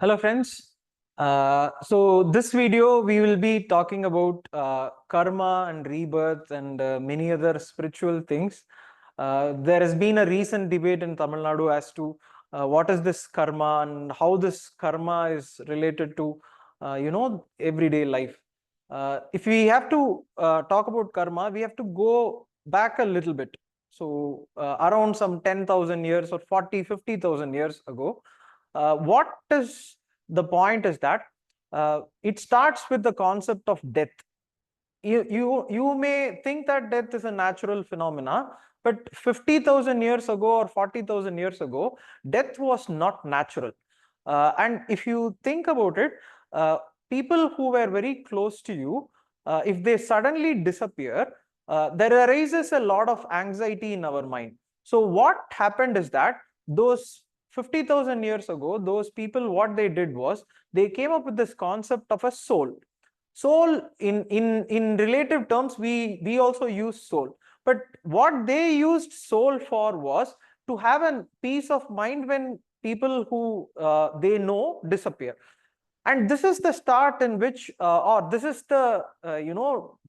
Hello friends. So this video we will be talking about karma and rebirth and many other spiritual things. There has been a recent debate in Tamil Nadu as to what is this karma and how this karma is related to everyday life. If we have to talk about karma, we have to go back a little bit. So around some 10,000 years or 40, 50,000 years ago, what is the point is that it starts with the concept of death. You may think that death is a natural phenomena, but 50,000 years ago or 40,000 years ago, death was not natural. And if you think about it, people who were very close to you, if they suddenly disappear, there arises a lot of anxiety in our mind. So what happened is that those 50,000 years ago, those people, what they did was they came up with this concept of a soul. Soul, in relative terms, we also use soul. But what they used soul for was to have a peace of mind when people who they know disappear. And this is the start in which or this is the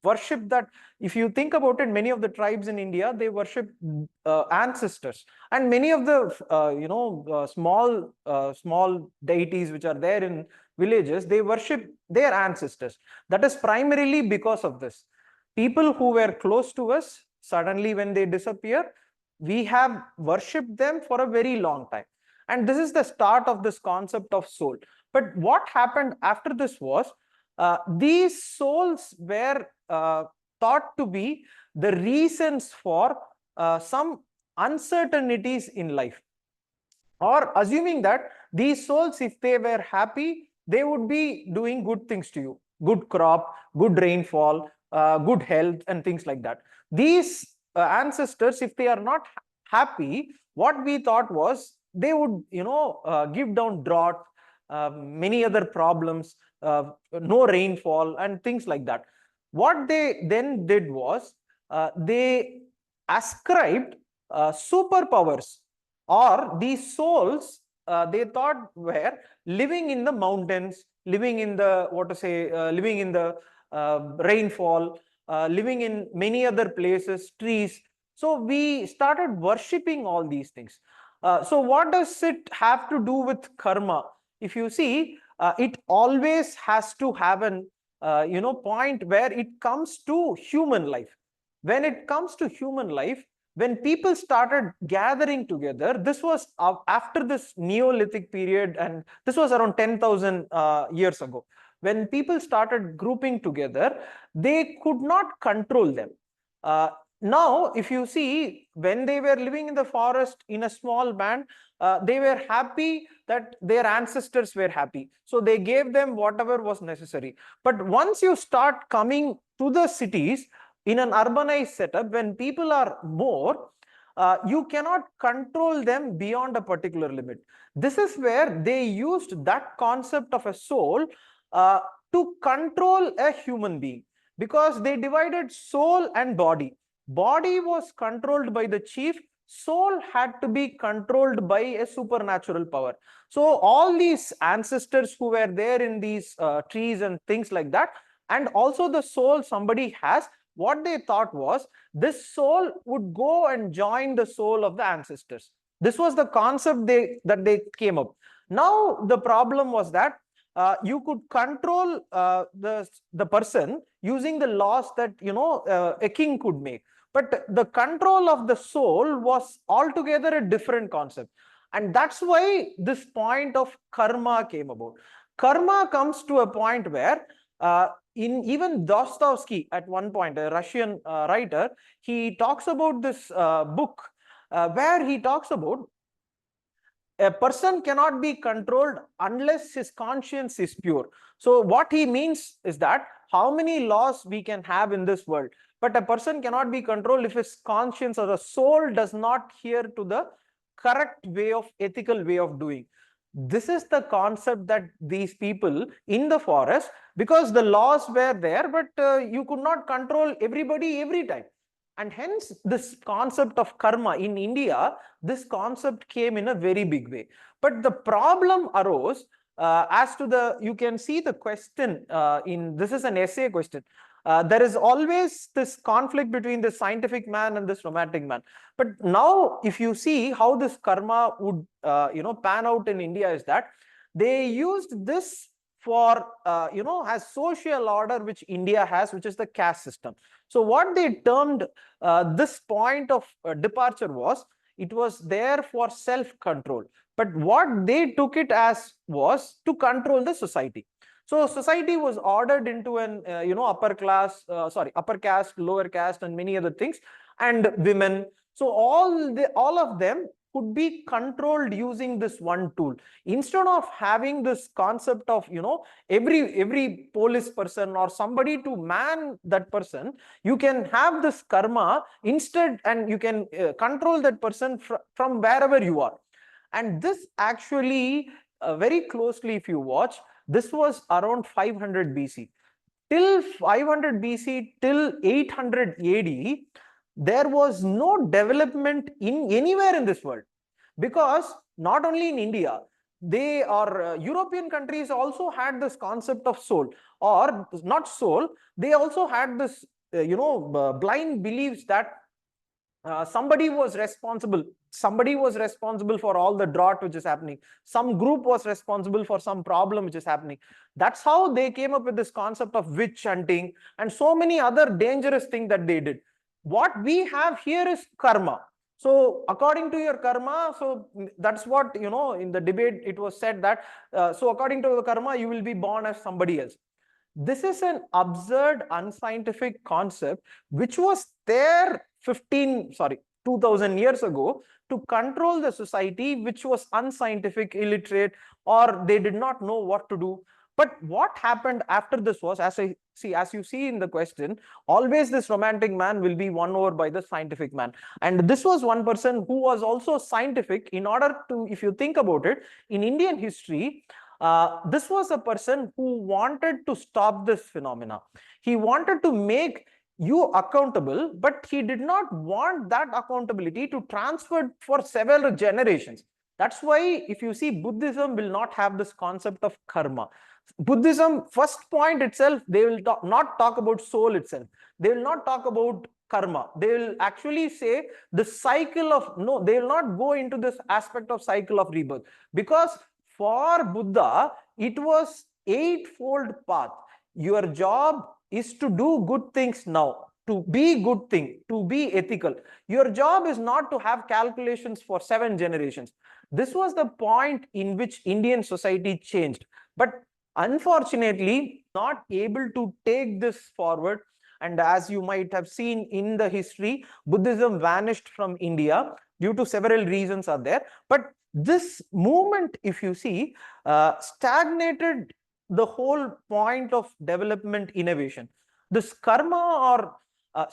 worship that, if you think about it, many of the tribes in India, they worship ancestors, and many of the small deities which are there in villages, they worship their ancestors. That is primarily because of this. People who were close to us, suddenly when they disappear, we have worshipped them for a very long time. And this is the start of this concept of soul. But what happened after this was, these souls were thought to be the reasons for some uncertainties in life. Or assuming that these souls, if they were happy, they would be doing good things to you. Good crop, good rainfall, good health, and things like that. These ancestors, if they are not happy, what we thought was they would, give down drought, many other problems, no rainfall, and things like that. What they then did was they ascribed superpowers, or these souls they thought were living in the mountains, living in the living in the rainfall, living in many other places, trees. So we started worshipping all these things. So what does it have to do with karma? If you see, it always has to have an point where it comes to human life. When it comes to human life, when people started gathering together, this was after this Neolithic period, and this was around 10,000 years ago. When people started grouping together, they could not control them. Now, if you see, when they were living in the forest in a small band, they were happy that their ancestors were happy. So they gave them whatever was necessary. But once you start coming to the cities, in an urbanized setup, when people are more, you cannot control them beyond a particular limit. This is where they used that concept of a soul to control a human being, because they divided soul and body. Body was controlled by the chief, soul had to be controlled by a supernatural power. So all these ancestors who were there in these trees and things like that, and also the soul somebody has, what they thought was this soul would go and join the soul of the ancestors. This was the concept that they came up. Now the problem was that you could control the person using the laws that a king could make, but the control of the soul was altogether a different concept. And that's why this point of karma came about. Karma comes to a point where in even Dostoevsky, at one point, a Russian writer, he talks about this book where he talks about a person cannot be controlled unless his conscience is pure. So what he means is that how many laws we can have in this world, but a person cannot be controlled if his conscience or the soul does not adhere to the correct way of ethical way of doing. This is the concept that these people in the forest, because the laws were there, but you could not control everybody every time. And hence this concept of karma in India, this concept came in a very big way. But the problem arose as to the, you can see the question this is an essay question. There is always this conflict between the scientific man and this romantic man. But now, if you see how this karma would, pan out in India, is that they used this for, as social order which India has, which is the caste system. So what they termed this point of departure was, it was there for self-control. But what they took it as was to control the society. So society was ordered into an upper caste, lower caste, and many other things, and women. So all of them could be controlled using this one tool, instead of having this concept of every police person or somebody to man that person. You can have this karma instead, and you can control that person from wherever you are. And this actually, very closely, if you watch, this was around 500 BC. Till 500 BC, till 800 AD, there was no development in anywhere in this world. Because not only in India, they are European countries also had this concept of soul, or not soul. They also had this, blind beliefs that somebody was responsible. Somebody was responsible for all the drought which is happening. Some group was responsible for some problem which is happening. That's how they came up with this concept of witch hunting and so many other dangerous things that they did. What we have here is karma. So according to your karma, so that's what, in the debate it was said that, so according to the karma, you will be born as somebody else. This is an absurd, unscientific concept which was there 2000 years ago to control the society, which was unscientific, illiterate, or they did not know what to do. But what happened after this was, as you see in the question, always this romantic man will be won over by the scientific man. And this was one person who was also scientific. In order to, if you think about it, in Indian history, this was a person who wanted to stop this phenomena. He wanted to make you accountable, but he did not want that accountability to transfer for several generations. That's why, if you see, Buddhism will not have this concept of karma. Buddhism, first point itself, they will not talk about soul itself. They will not talk about karma. They will actually say the cycle of, no, they will not go into this aspect of cycle of rebirth, because for Buddha, it was eightfold path. Your job is to do good things now, to be good thing, to be ethical. Your job is not to have calculations for 7 generations. This was the point in which Indian society changed. But unfortunately, not able to take this forward. And as you might have seen in the history, Buddhism vanished from India due to several reasons are there. But this movement, if you see, stagnated the whole point of development innovation. This karma, or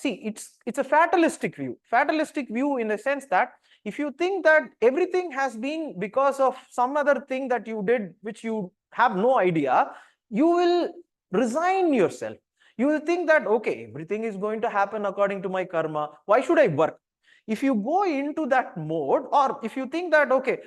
it's a fatalistic view in the sense that if you think that everything has been because of some other thing that you did which you have no idea, you will resign yourself. You will think that, okay, everything is going to happen according to my karma. Why should I work? If you go into that mode, or if you think that, okay,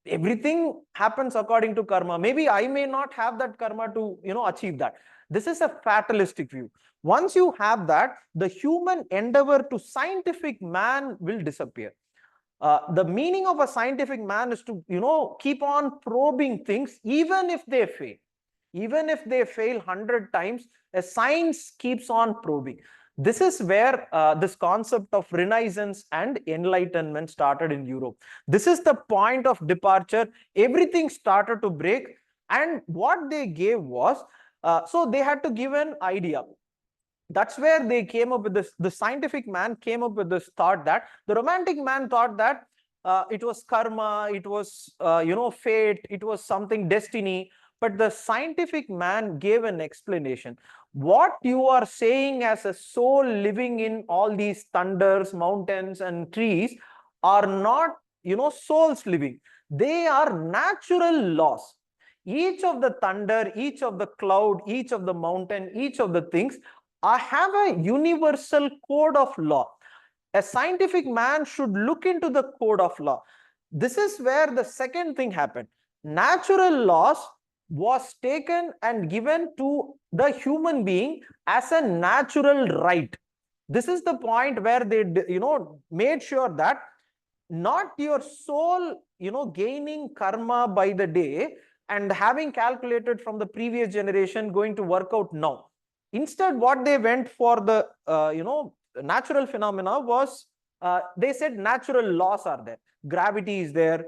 everything happens according to karma, maybe I may not have that karma to achieve that. This is a fatalistic view. Once you have that, the human endeavor to scientific man will disappear. The meaning of a scientific man is to keep on probing things, even if they fail. Even if they fail 100 times, a science keeps on probing. This is where this concept of Renaissance and Enlightenment started in Europe. This is the point of departure. Everything started to break. And what they gave was, so they had to give an idea. That's where they came up with this. The scientific man came up with this thought that the romantic man thought that it was karma, it was, fate, it was something destiny. But the scientific man gave an explanation. What you are saying as a soul living in all these thunders, mountains, and trees are not, souls living. They are natural laws. Each of the thunder, each of the cloud, each of the mountain, each of the things have a universal code of law. A scientific man should look into the code of law. This is where the second thing happened. Natural laws was taken and given to the human being as a natural right. This is the point where they, made sure that not your soul, gaining karma by the day and having calculated from the previous generation going to work out now. Instead, what they went for the, natural phenomena was, they said natural laws are there. Gravity is there,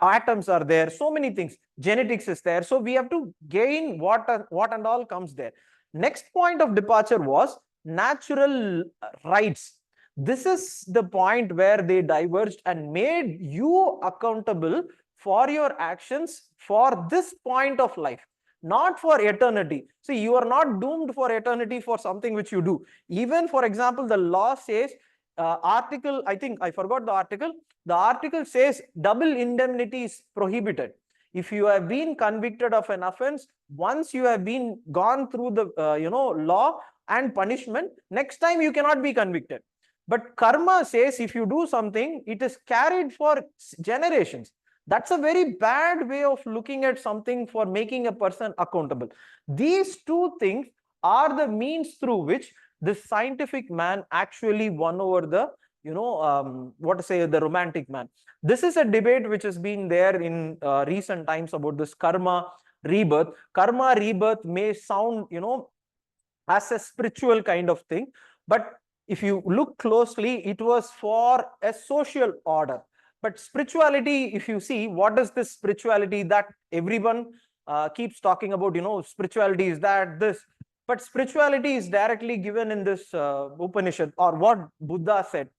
atoms are there, so many things. Genetics is there. So we have to gain what and all comes there. Next point of departure was natural rights. This is the point where they diverged and made you accountable for your actions for this point of life, not for eternity. See, you are not doomed for eternity for something which you do. Even, for example, the law says, article, I think I forgot the article. The article says double indemnity is prohibited. If you have been convicted of an offense, once you have been gone through the law and punishment, next time you cannot be convicted. But karma says if you do something, it is carried for generations. That's a very bad way of looking at something for making a person accountable. These two things are the means through which this scientific man actually won over the, the romantic man. This is a debate which has been there in recent times about this karma rebirth. Karma rebirth may sound, as a spiritual kind of thing, but if you look closely, it was for a social order. But spirituality, if you see, what is this spirituality that everyone keeps talking about, spirituality is that, this. But spirituality is directly given in this Upanishad, or what Buddha said.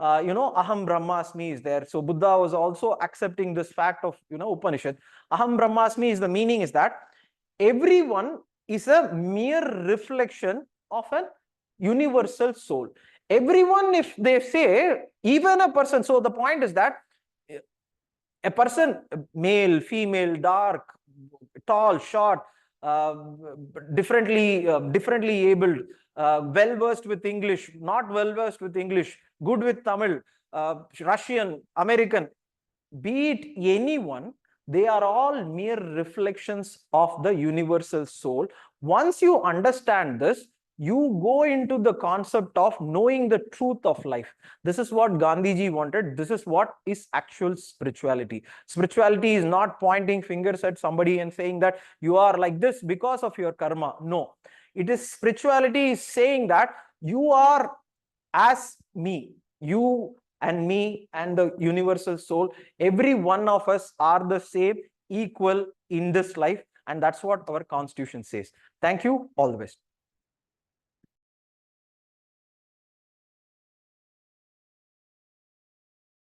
Aham Brahmasmi is there. So Buddha was also accepting this fact of, Upanishad. Aham Brahmasmi is the meaning is that everyone is a mere reflection of an universal soul. Everyone, if they say, even a person, so the point is that a person, male, female, dark, tall, short, differently abled, well versed with English, not well versed with English, good with Tamil, Russian, American, be it anyone, they are all mere reflections of the universal soul. Once you understand this, you go into the concept of knowing the truth of life. This is what Gandhiji wanted. This is what is actual spirituality. Spirituality is not pointing fingers at somebody and saying that you are like this because of your karma. No, it is spirituality is saying that you are as me, you and me and the universal soul. Every one of us are the same, equal in this life. And that's what our constitution says. Thank you. All the best.